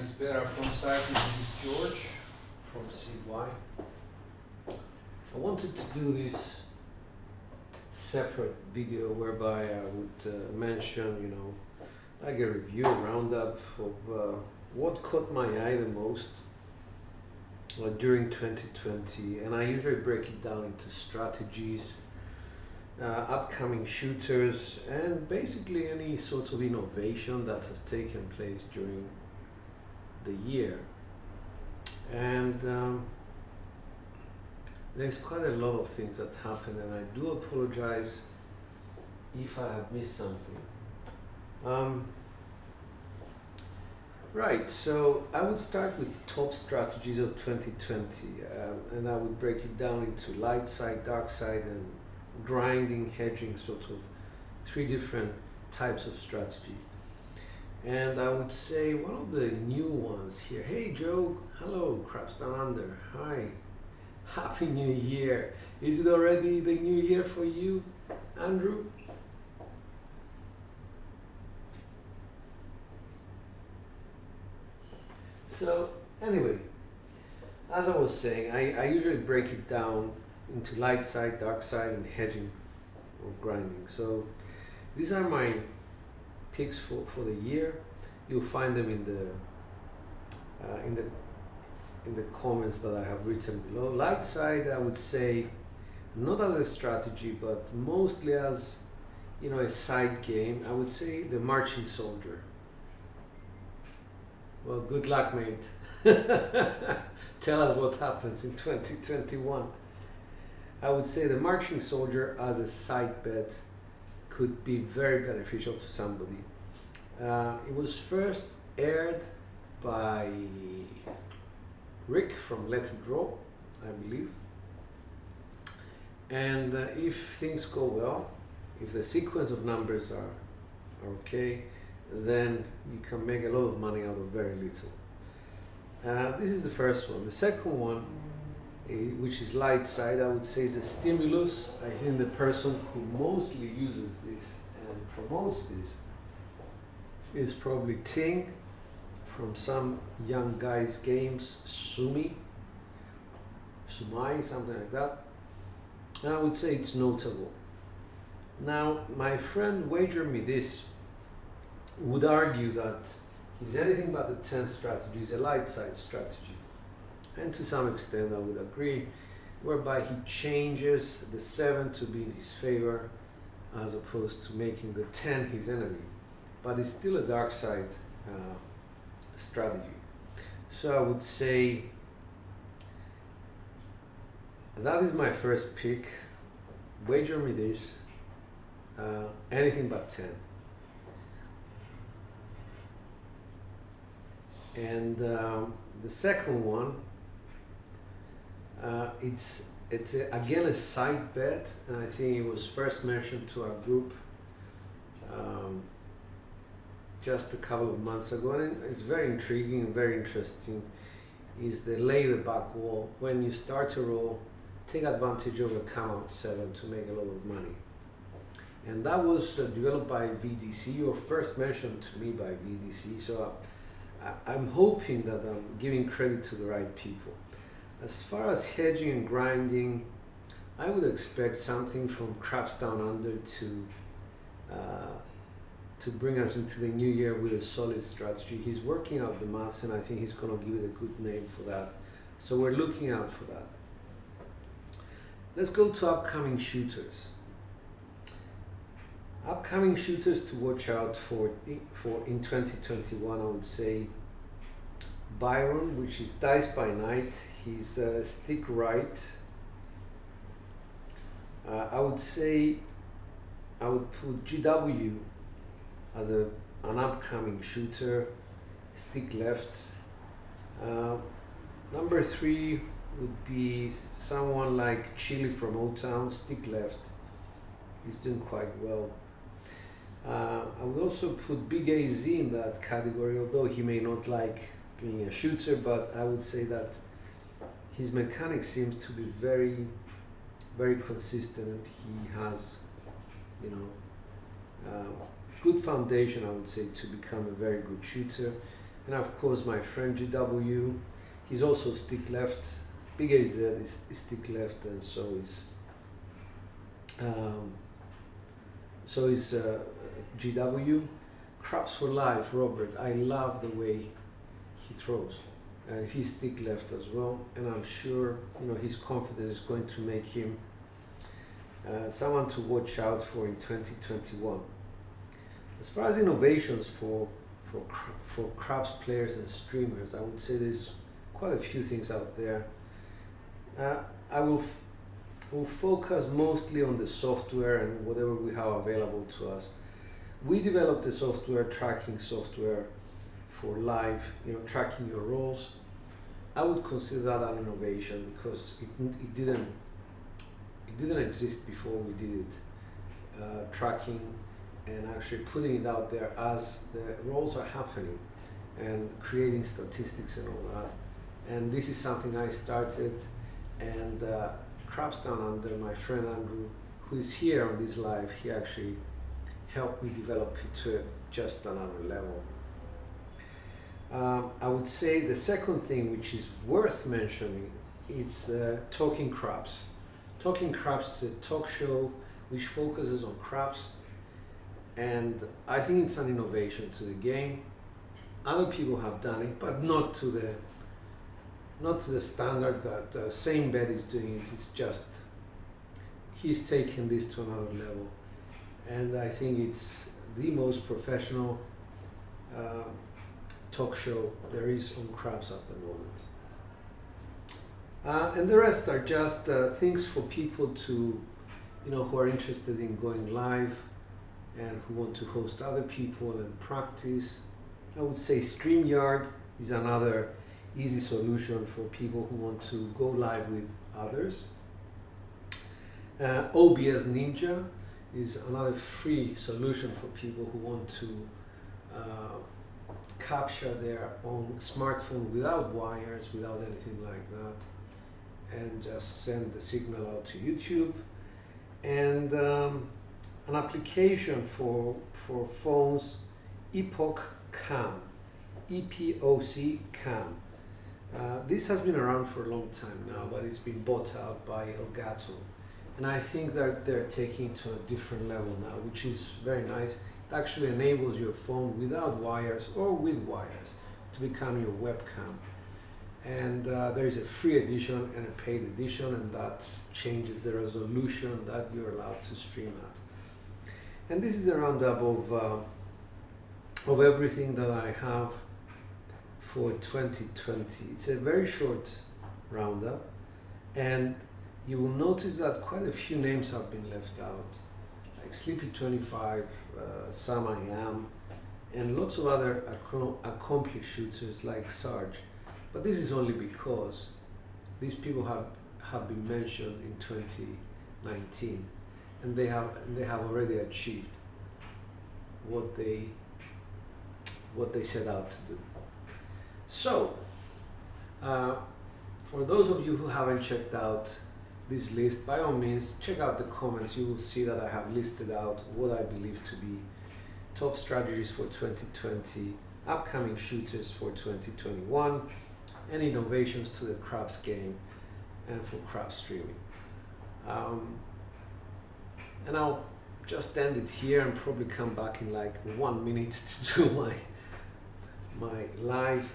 is better from Cyprus. This is George from CY. I wanted to do this separate video whereby I would mention, like a review, a roundup of what caught my eye the most during 2020, and I usually break it down into strategies, upcoming shooters, and basically any sort of innovation that has taken place during the year. And there's quite a lot of things that happened, and I do apologize if I have missed something. Right, so I would start with the top strategies of 2020, and I would break it down into light side, dark side, and grinding, hedging, sort of three different types of strategy. And I would say one of the new ones here. Hey Joe, hello, Craps Down Under, hi, Happy New Year. Is it already the new year for you, Andrew? So anyway, as I was saying, I usually break it down into light side, dark side, and hedging or grinding. So these are my picks for the year. You'll find them in the comments that I have written below. Light side, I would say, not as a strategy, but mostly as a side game. I would say the Marching Soldier. Well, good luck, mate. Tell us what happens in 2021. I would say the Marching Soldier as a side bet could be very beneficial to somebody. It was first aired by Rick from Let It Roll, I believe. And if things go well, if the sequence of numbers are okay, then you can make a lot of money out of very little. This is the first one. The second one, which is light side, I would say is a stimulus. I think the person who mostly uses this and promotes this is probably Ting from Sumyunguyzgames Sumy, something like that. And I would say it's notable. Now, my friend WagerMeThis would argue that he's anything but the 10 strategy is a light side strategy. And to some extent I would agree, whereby he changes the 7 to be in his favor as opposed to making the 10 his enemy. But it's still a dark side strategy. So I would say that is my first pick. WagerMeThis, anything but 10. And the second one, it's again a side bet, and I think it was first mentioned to our group just a couple of months ago, and it's very intriguing and very interesting, is the lay the Backwall. When you start to roll, take advantage of a come out 7 to make a lot of money. And that was developed by VDC, or first mentioned to me by VDC, so I'm hoping that I'm giving credit to the right people. As far as hedging and grinding, I would expect something from Craps Down Under to bring us into the new year with a solid strategy. He's working out the maths, and I think he's going to give it a good name for that. So we're looking out for that. Let's go to upcoming shooters. Upcoming shooters to watch out for in 2021, I would say Byron, which is Dice by Night. He's stick right. I would say I would put GW as an upcoming shooter, stick left. Number 3 would be someone like Chili from Otown, stick left. He's doing quite well. I would also put BigAZ in that category, although he may not like being a shooter, but I would say that his mechanics seems to be very, very consistent. He has, good foundation, I would say, to become a very good shooter. and of course my friend GW, he's also stick left. BigAZ is stick left, and so is GW. Craps for life, Robert. I love the way he throws. He's stick left as well, and I'm sure his confidence is going to make him someone to watch out for in 2021. As far as innovations for craps players and streamers, I would say there's quite a few things out there. I will focus mostly on the software and whatever we have available to us. We developed a software, tracking software for live, tracking your rolls. I would consider that an innovation because it didn't exist before we did it. Tracking and actually putting it out there as the rolls are happening and creating statistics and all that. And this is something I started, and Craps Down Under, my friend Andrew, who is here on this live, he actually helped me develop it to just another level. I would say the second thing which is worth mentioning is Talking Craps. Talking Craps is a talk show which focuses on craps, and I think it's an innovation to the game. Other people have done it, but not to the standard that Same Bet is doing it. It's just he's taken this to another level, and I think it's the most professional talk show there is on craps at the moment. And the rest are just things for people to, who are interested in going live and who want to host other people and practice. I would say Streamyard is another easy solution for people who want to go live with others. OBS Ninja is another free solution for people who want to capture their own smartphone without wires, without anything like that, and just send the signal out to YouTube. And an application for phones, EPOC CAM, EPOC CAM. This has been around for a long time now, but it's been bought out by Elgato. And I think that they're taking it to a different level now, which is very nice. It actually enables your phone without wires or with wires to become your webcam. And there is a free edition and a paid edition, and that changes the resolution that you're allowed to stream at. And this is a roundup of everything that I have for 2020. It's a very short roundup, and you will notice that quite a few names have been left out, like Sleepy25, Sam I Am, and lots of other accomplished shooters like Sarge. But this is only because these people have been mentioned in 2019, and they have already achieved what they set out to do. So, for those of you who haven't checked out this list, by all means, check out the comments. You will see that I have listed out what I believe to be top strategies for 2020, upcoming shooters for 2021, and innovations to the craps game and for craps streaming. And I'll just end it here and probably come back in like 1 minute to do my live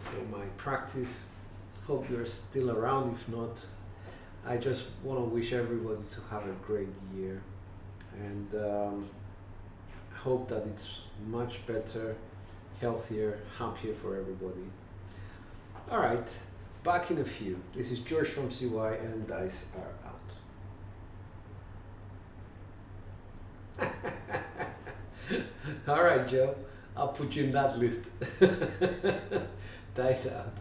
for my practice. Hope you're still around. If not, I just want to wish everybody to have a great year, and hope that it's much better, healthier, happier for everybody. All right, back in a few. This is George from CY, and dice are out. All right, Joe, I'll put you in that list. Dice out.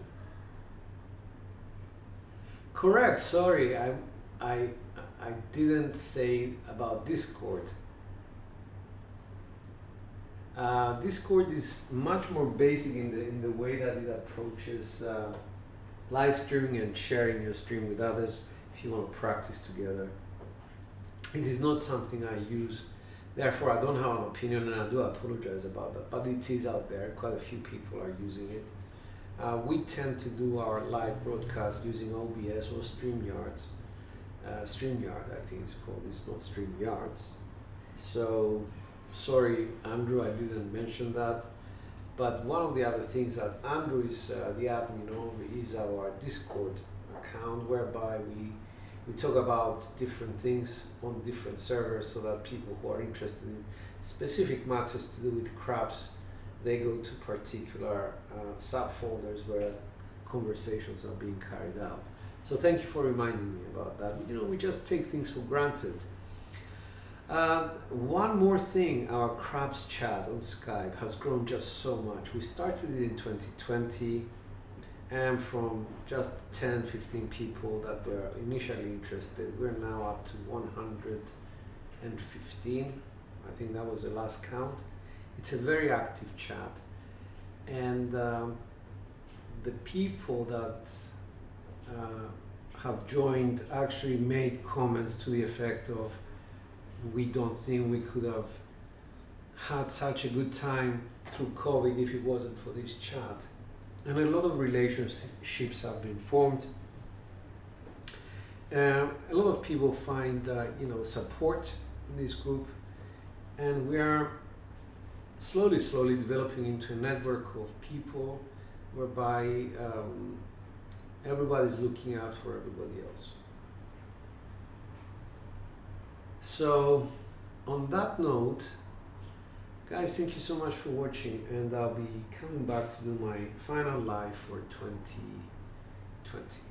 Correct. Sorry, I didn't say about Discord. Discord is much more basic in the way that it approaches live streaming and sharing your stream with others if you want to practice together. It is not something I use Therefore, I don't have an opinion, and I do apologize about that. But it is out there. Quite a few people are using it. We tend to do our live broadcast using OBS or StreamYards. Streamyard, I think it's called. It's not StreamYards. So, sorry, Andrew, I didn't mention that. But one of the other things that Andrew is the admin of is our Discord account, whereby we talk about different things on different servers, so that people who are interested in specific matters to do with crabs, they go to particular subfolders where conversations are being carried out. So thank you for reminding me about that. You know, we just take things for granted. One more thing, our crabs chat on Skype has grown just so much. We started it in 2020, and from just 10-15 people that were initially interested, we're now up to 115. I think that was the last count. It's a very active chat, and the people that have joined actually made comments to the effect of, we don't think we could have had such a good time through COVID if it wasn't for this chat. And a lot of relationships have been formed. A lot of people find support in this group, and we are slowly developing into a network of people whereby everybody's looking out for everybody else. So on that note, guys, thank you so much for watching, and I'll be coming back to do my final live for 2020.